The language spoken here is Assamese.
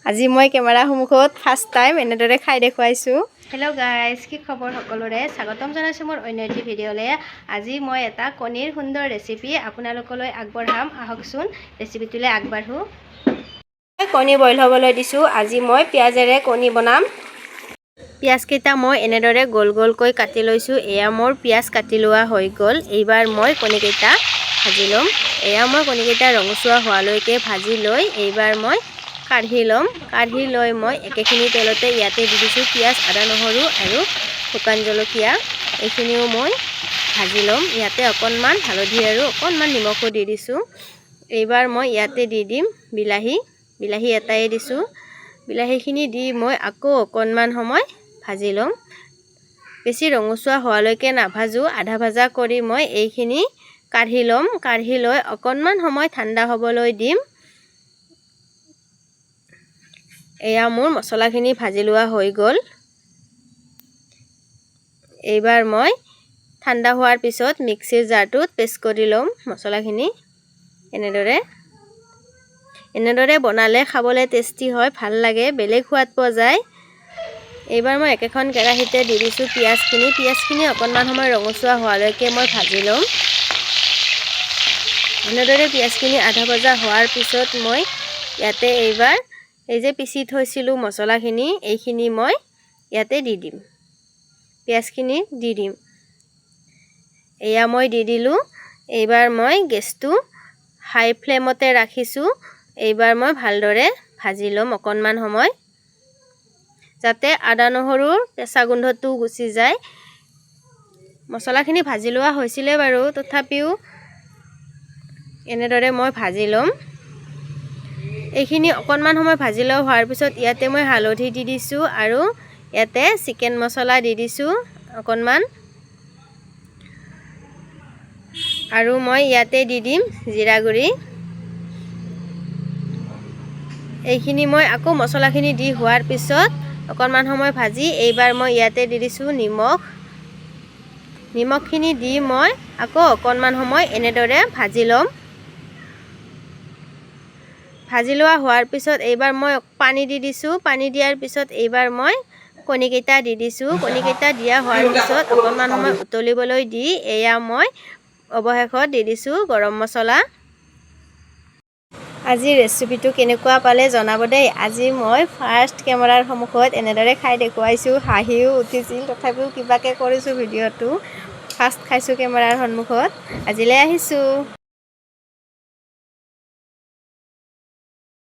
আজি মই কেমেৰাৰ সন্মুখত ফাৰ্ষ্ট টাইম এনেদৰে খাই দেখুৱাইছোঁ। হেল্ল' গাইজ, কি খবৰ সকলোৰে? স্বাগতম জনাইছোঁ মোৰ অন্য এটি ভিডিঅ'লৈ। আজি মই এটা কণীৰ সুন্দৰ ৰেচিপি আপোনালোকলৈ আগবঢ়াম। আহকচোন ৰেচিপিটোলৈ আগবাঢ়োঁ। কণী বইল হ'বলৈ দিছোঁ। আজি মই পিঁয়াজেৰে কণী বনাম। পিঁয়াজকেইটা মই এনেদৰে গোল গোলকৈ কাটি লৈছোঁ। এয়া মোৰ পিঁয়াজ কাটি লোৱা হৈ গ'ল। এইবাৰ মই কণীকেইটা ভাজি ল'ম। এয়া মই কণীকেইটা ৰঙচুৱা হোৱালৈকে ভাজি লৈ এইবাৰ মই কাঢ়ি ল'ম। কাঢ়ি লৈ মই একেখিনি তেলতে ইয়াতে দি দিছোঁ পিঁয়াজ, আদা, নহৰু আৰু শুকান জলকীয়া। এইখিনিও মই ভাজি ল'ম। ইয়াতে অকণমান হালধি আৰু অকণমান নিমখো দি দিছোঁ। এইবাৰ মই ইয়াতে দি দিম বিলাহী এটাই দিছোঁ। বিলাহীখিনি দি মই আকৌ অকণমান সময় ভাজি ল'ম। বেছি ৰঙচুৱা হোৱালৈকে নাভাজোঁ, আধা ভাজা কৰি মই এইখিনি কাঢ়ি ল'ম। কাঢ়ি লৈ অকণমান সময় ঠাণ্ডা হ'বলৈ দিম। এয়া মোৰ মছলাখিনি ভাজি লোৱা হৈ গ'ল। এইবাৰ মই ঠাণ্ডা হোৱাৰ পিছত মিক্সিৰ জাৰটোত পেষ্ট কৰি ল'ম মছলাখিনি। এনেদৰে বনালে খাবলৈ টেষ্টি হয়, ভাল লাগে, বেলেগ সোৱাদ পোৱা যায়। এইবাৰ মই একেখন কেৰাহীতে দি দিছোঁ পিঁয়াজখিনি অকণমান সময় ৰঙচুৱা হোৱালৈকে মই ভাজি ল'ম। এনেদৰে পিঁয়াজখিনি আধা ভজা হোৱাৰ পিছত মই ইয়াতে এইবাৰ এই যে পিচি থৈছিলোঁ মছলাখিনি, এইখিনি মই ইয়াতে দি দিম। পিঁয়াজখিনি দি দিম। এয়া মই দি দিলোঁ। এইবাৰ মই গেছটো হাই ফ্লেমতে ৰাখিছোঁ। এইবাৰ মই ভালদৰে ভাজি ল'ম অকণমান সময়, যাতে আদা নহৰুৰ কেঁচা গোন্ধটো গুচি যায়। মছলাখিনি ভাজি লোৱা হৈছিলে বাৰু, তথাপিও এনেদৰে মই ভাজি ল'ম। এইখিনি অকণমান সময় ভাজি লোৱা হোৱাৰ পিছত ইয়াতে মই হালধি দি দিছোঁ আৰু ইয়াতে চিকেন মছলা দি দিছোঁ অকণমান। আৰু মই ইয়াতে দি দিম জিৰা গুড়ি। এইখিনি মই আকৌ মছলাখিনি দি হোৱাৰ পিছত অকণমান সময় ভাজি এইবাৰ মই ইয়াতে দি দিছোঁ নিমখখিনি দি মই আকৌ অকণমান সময় এনেদৰে ভাজি ল'ম। ভাজি লোৱা হোৱাৰ পিছত এইবাৰ মই পানী দি দিছোঁ। পানী দিয়াৰ পিছত এইবাৰ মই কণীকেইটা দি দিছোঁ। কণীকেইটা দিয়া হোৱাৰ পিছত অকণমান সময় উতলিবলৈ দি এয়া মই অৱশেষত দি দিছোঁ গৰম মছলা। আজি ৰেচিপিটো কেনেকুৱা পালে জনাব দেই। আজি মই ফাৰ্ষ্ট কেমেৰাৰ সন্মুখত এনেদৰে খাই দেখুৱাইছোঁ। হাঁহিও উঠিছিল, তথাপিও কিবাকৈ কৰিছোঁ ভিডিঅ'টো। ফাৰ্ষ্ট খাইছোঁ কেমেৰাৰ সন্মুখত। আজিলৈ আহিছোঁ।